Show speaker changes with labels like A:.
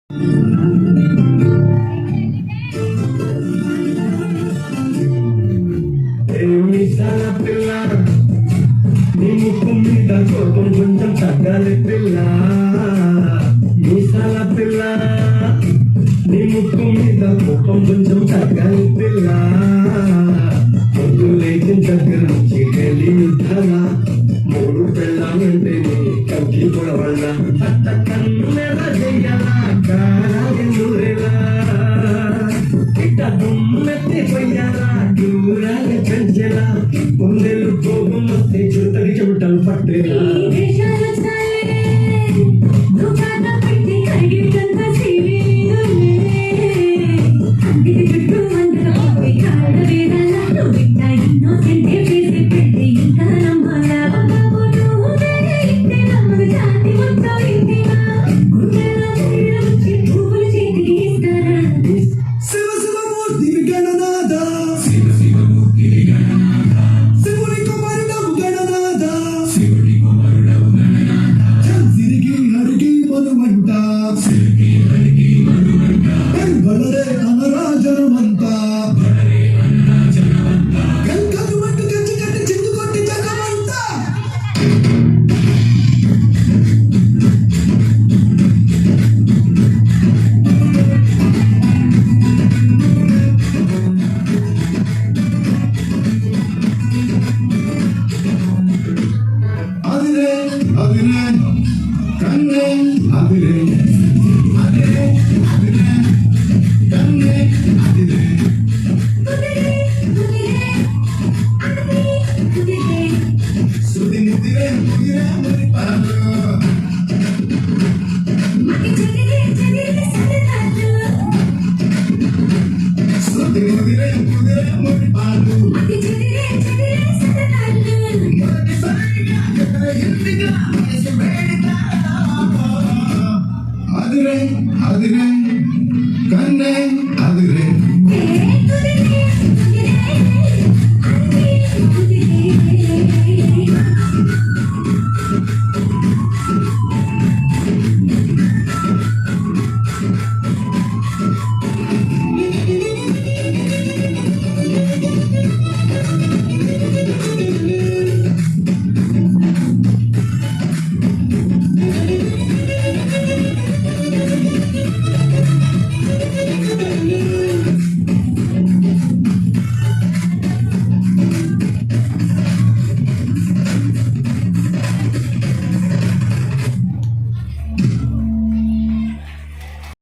A: నీ ముక్కు మీద కోపం కొంచెం తగ్గాలి పిల్ల, మీసాల పిల్ల. నీ ముక్కు మీద కోపం కొంచెం తగ్గాలి పిల్ల. పొద్దు లేచిన దగ్గర నుంచి ఢిల్లీ యుద్ధాల, మూడు పెళ్ళాలంటే నీ కంటి పొడవల్ల. అత్త కన్నెల చెయ్యాల కారెలా, ఇట్ట దుమ్మెత్తి పొయ్యాలా దూరాల పెంచెలా. ముందెలు కోపం వస్తే చుట్టకి చెమటలు పట్టేలా.
B: Adire, kane, adire.